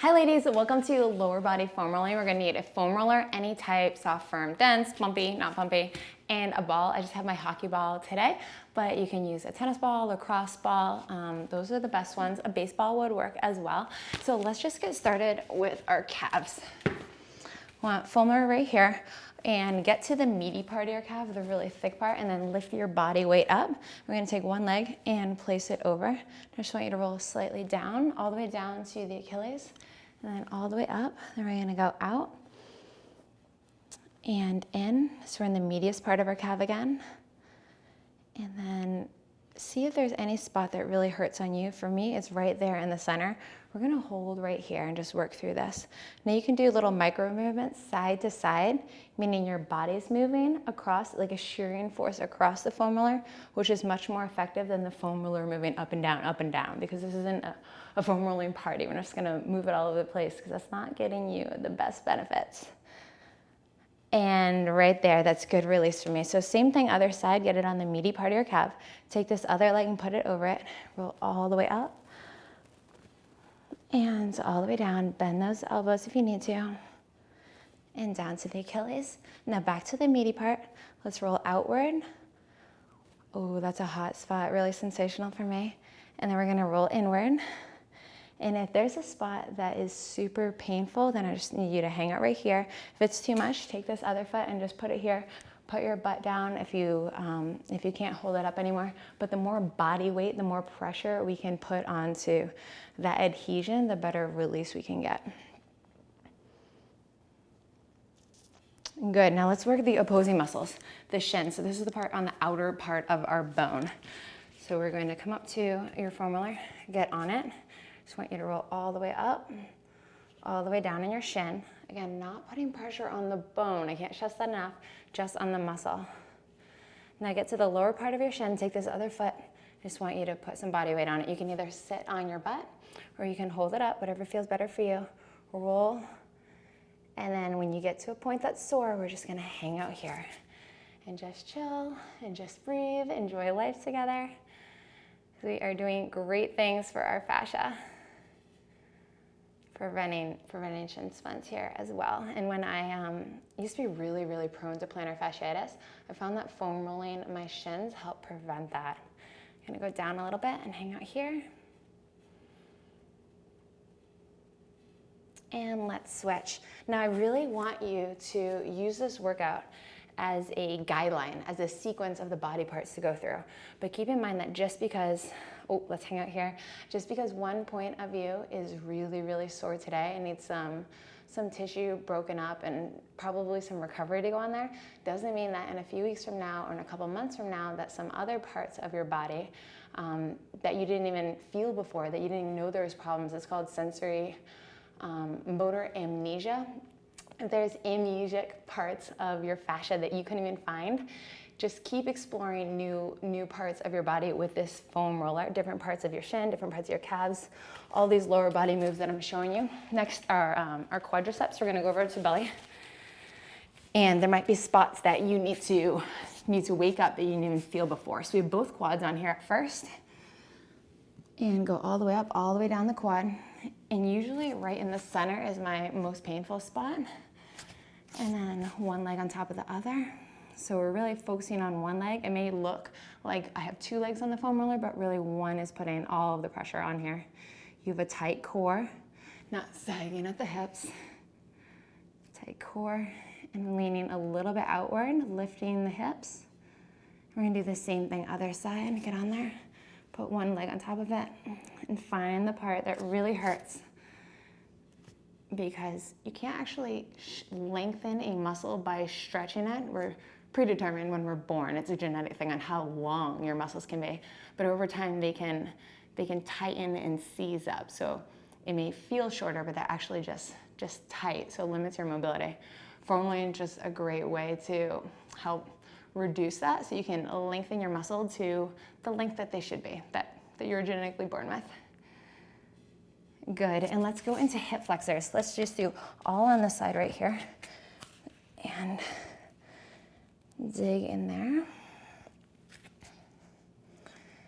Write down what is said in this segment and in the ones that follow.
Hi ladies, welcome to lower body foam rolling. We're gonna need a foam roller, any type, soft, firm, dense, bumpy, not bumpy, and a ball. I just have my hockey ball today, but you can use a tennis ball, lacrosse ball. Those are the best ones. A baseball would work as well. So let's just get started with our calves. Want foam roller right here, and get to the meaty part of your calf, the really thick part, and then lift your body weight up. We're gonna take one leg and place it over. I just want you to roll slightly down, all the way down to the Achilles, and then all the way up. Then we're gonna go out and in. So we're in the meatiest part of our calf again. And then see if there's any spot that really hurts on you. For me, it's right there in the center. We're gonna hold right here and just work through this. Now you can do little micro movements side to side, meaning your body's moving across, like a shearing force across the foam roller, which is much more effective than the foam roller moving up and down, because this isn't a foam rolling party. We're just gonna move it all over the place because that's not getting you the best benefits. And right there, that's good release for me. So same thing, other side, get it on the meaty part of your calf. Take this other leg and put it over it. Roll all the way up and all the way down. Bend those elbows if you need to. And down to the Achilles. Now back to the meaty part. Let's roll outward. Oh, that's a hot spot, really sensational for me. And then we're gonna roll inward. And if there's a spot that is super painful, then I just need you to hang out right here. If it's too much, take this other foot and just put it here. Put your butt down if you can't hold it up anymore. But the more body weight, the more pressure we can put onto that adhesion, the better release we can get. Good, now let's work the opposing muscles, the shin. So this is the part on the outer part of our bone. So we're going to come up to your foam roller, get on it. Just want you to roll all the way up, all the way down in your shin. Again, not putting pressure on the bone. I can't stress that enough, just on the muscle. Now get to the lower part of your shin, take this other foot. Just want you to put some body weight on it. You can either sit on your butt or you can hold it up, whatever feels better for you. Roll, and then when you get to a point that's sore, we're just gonna hang out here and just chill and just breathe, enjoy life together. We are doing great things for our fascia. Preventing shin splints here as well. And when I used to be really, really prone to plantar fasciitis, I found that foam rolling my shins helped prevent that. I'm gonna go down a little bit and hang out here. And let's switch. Now I really want you to use this workout as a guideline, as a sequence of the body parts to go through. But keep in mind that just because, let's hang out here, just because one point of you is really, really sore today and needs some tissue broken up and probably some recovery to go on there, doesn't mean that in a few weeks from now or in a couple months from now that some other parts of your body that you didn't even feel before, that you didn't even know there was problems, it's called sensory motor amnesia. If there's amnesic parts of your fascia that you couldn't even find, just keep exploring new parts of your body with this foam roller, different parts of your shin, different parts of your calves, all these lower body moves that I'm showing you. Next are our quadriceps. We're gonna go over to belly. And there might be spots that you need to wake up that you didn't even feel before. So we have both quads on here at first. And go all the way up, all the way down the quad. And usually right in the center is my most painful spot. And then one leg on top of the other. So we're really focusing on one leg. It may look like I have two legs on the foam roller, but really one is putting all of the pressure on here. You have a tight core, not sagging at the hips. Tight core and leaning a little bit outward, lifting the hips. We're gonna do the same thing other side. Get on there, put one leg on top of it, and find the part that really hurts. Because you can't actually lengthen a muscle by stretching it. We're predetermined when we're born. It's a genetic thing on how long your muscles can be. But over time, they can tighten and seize up. So it may feel shorter, but they're actually just tight, so it limits your mobility. Foam rolling is just a great way to help reduce that so you can lengthen your muscle to the length that they should be, that you're genetically born with. Good, and let's go into hip flexors. Let's just do all on this side right here. And dig in there.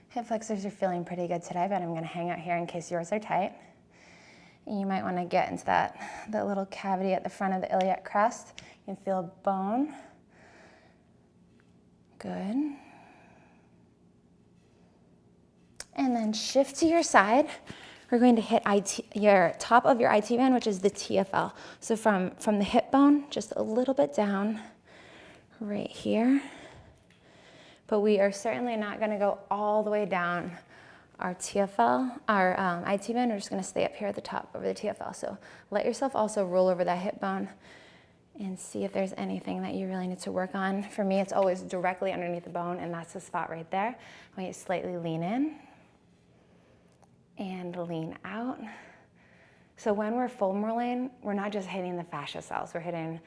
Hip flexors are feeling pretty good today, but I'm gonna hang out here in case yours are tight. And you might want to get into that little cavity at the front of the iliac crest. You can feel bone. Good. And then shift to your side. We're going to hit your top of your IT band, which is the TFL. So from the hip bone, just a little bit down, right here. But we are certainly not going to go all the way down our TFL, our IT band. We're just going to stay up here at the top over the TFL. So let yourself also roll over that hip bone and see if there's anything that you really need to work on. For me, it's always directly underneath the bone, and that's the spot right there. I want you to slightly lean in and lean out. So when we're foam rolling, we're not just hitting the fascia cells. We're hitting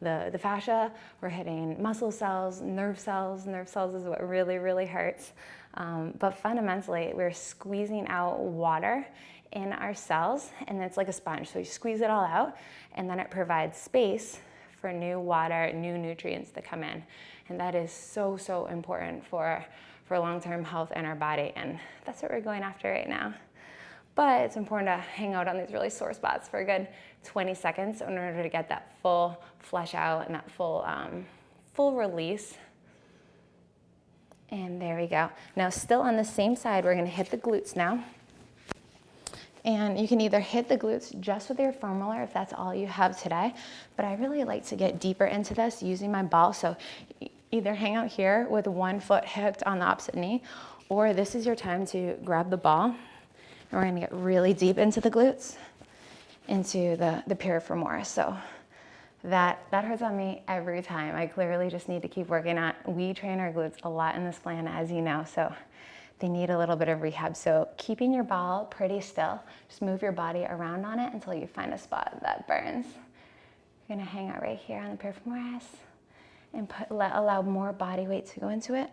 the fascia, we're hitting muscle cells, nerve cells. Nerve cells is what really, really hurts. But fundamentally, we're squeezing out water in our cells, and it's like a sponge. So you squeeze it all out, and then it provides space for new water, new nutrients to come in. And that is so, so important for long-term health in our body. And that's what we're going after right now. But it's important to hang out on these really sore spots for a good 20 seconds in order to get that full flush out and that full release. And there we go. Now still on the same side, we're gonna hit the glutes now. And you can either hit the glutes just with your foam roller if that's all you have today, but I really like to get deeper into this using my ball. So either hang out here with one foot hooked on the opposite knee, or this is your time to grab the ball. And we're gonna get really deep into the glutes, into the piriformis. So that hurts on me every time. I clearly just need to keep working on. We train our glutes a lot in this plan, as you know, so they need a little bit of rehab. So keeping your ball pretty still, just move your body around on it until you find a spot that burns. You're gonna hang out right here on the piriformis and allow more body weight to go into it.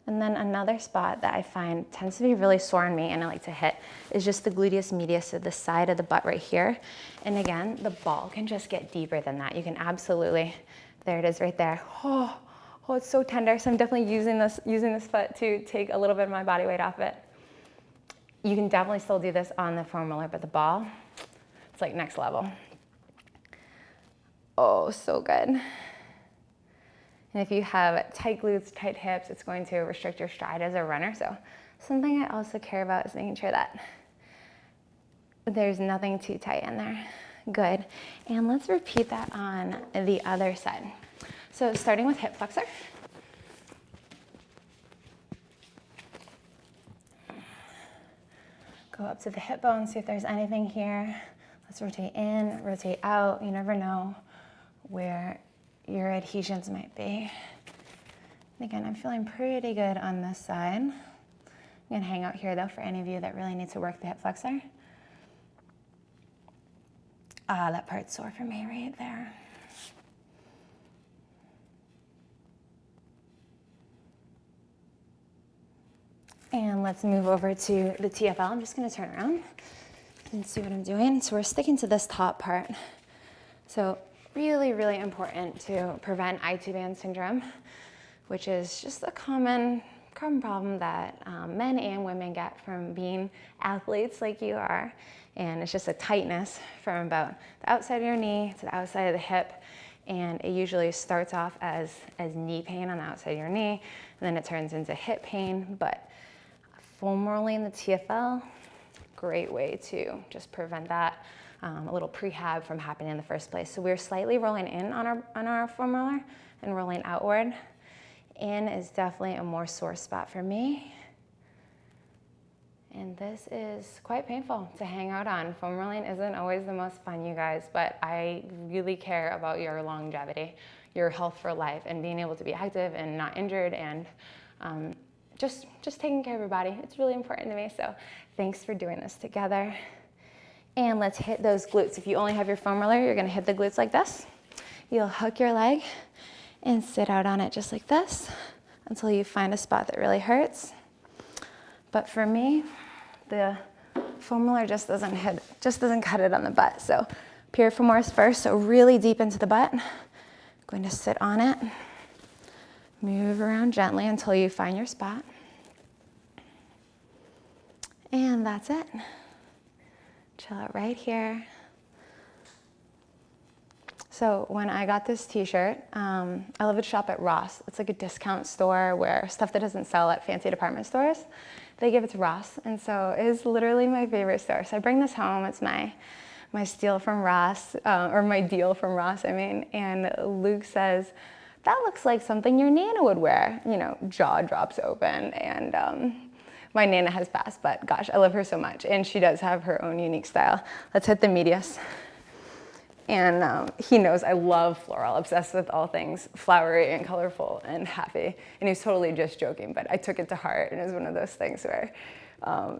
And then another spot that I find tends to be really sore on me and I like to hit is just the gluteus medius, so the side of the butt right here. And again, the ball can just get deeper than that. You can absolutely, there it is right there. Oh, it's so tender. So I'm definitely using this foot to take a little bit of my body weight off it. You can definitely still do this on the foam roller, but the ball, it's like next level. Oh, so good. And if you have tight glutes, tight hips, it's going to restrict your stride as a runner. So something I also care about is making sure that there's nothing too tight in there. Good. And let's repeat that on the other side. So starting with hip flexor. Go up to the hip bone, see if there's anything here. Let's rotate in, rotate out. You never know where your adhesions might be. And again, I'm feeling pretty good on this side. I'm gonna hang out here though for any of you that really need to work the hip flexor. Ah, that part's sore for me right there. And let's move over to the TFL. I'm just gonna turn around and see what I'm doing. So we're sticking to this top part. So really, really important to prevent IT band syndrome, which is just a common problem that men and women get from being athletes like you are. And it's just a tightness from about the outside of your knee to the outside of the hip. And it usually starts off as knee pain on the outside of your knee, and then it turns into hip pain. But foam rolling the TFL, great way to just prevent that. A little prehab from happening in the first place. So we're slightly rolling in on our foam roller and rolling outward. In is definitely a more sore spot for me. And this is quite painful to hang out on. Foam rolling isn't always the most fun, you guys, but I really care about your longevity, your health for life, and being able to be active and not injured, and just taking care of your body. It's really important to me. So thanks for doing this together. And let's hit those glutes. If you only have your foam roller, you're gonna hit the glutes like this. You'll hook your leg and sit out on it just like this until you find a spot that really hurts. But for me, the foam roller just doesn't cut it on the butt. So piriformis first, so really deep into the butt. Going to sit on it. Move around gently until you find your spot. And that's it. Chill out right here. So when I got this t-shirt, I love to shop at Ross. It's like a discount store where stuff that doesn't sell at fancy department stores, they give it to Ross. And so it is literally my favorite store. So I bring this home. It's my steal from Ross, or my deal from Ross, I mean. And Luke says, that looks like something your Nana would wear. You know, jaw drops open. And my Nana has passed, but gosh, I love her so much. And she does have her own unique style. Let's hit the medias. And he knows I love floral, obsessed with all things flowery and colorful and happy. And he's totally just joking, but I took it to heart, and it was one of those things where,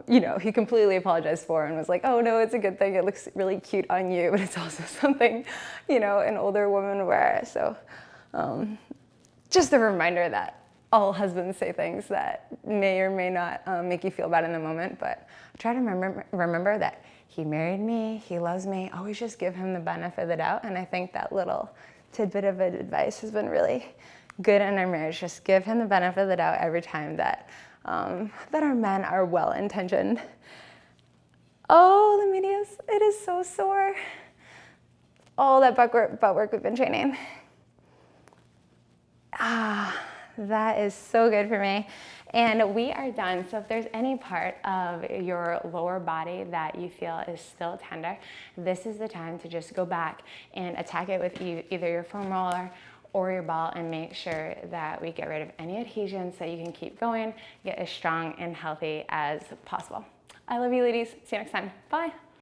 you know, he completely apologized for and was like, oh no, it's a good thing, it looks really cute on you, but it's also something, you know, an older woman wear. So just a reminder that all husbands say things that may or may not make you feel bad in the moment, but try to remember that he married me, he loves me, always just give him the benefit of the doubt. And I think that little tidbit of advice has been really good in our marriage. Just give him the benefit of the doubt every time that, that our men are well-intentioned. Oh, the medias, it is so sore. All that butt work we've been training. That is so good for me. And we are done. So if there's any part of your lower body that you feel is still tender, this is the time to just go back and attack it with either your foam roller or your ball, and make sure that we get rid of any adhesions so you can keep going, get as strong and healthy as possible. I love you, ladies. See you next time. Bye.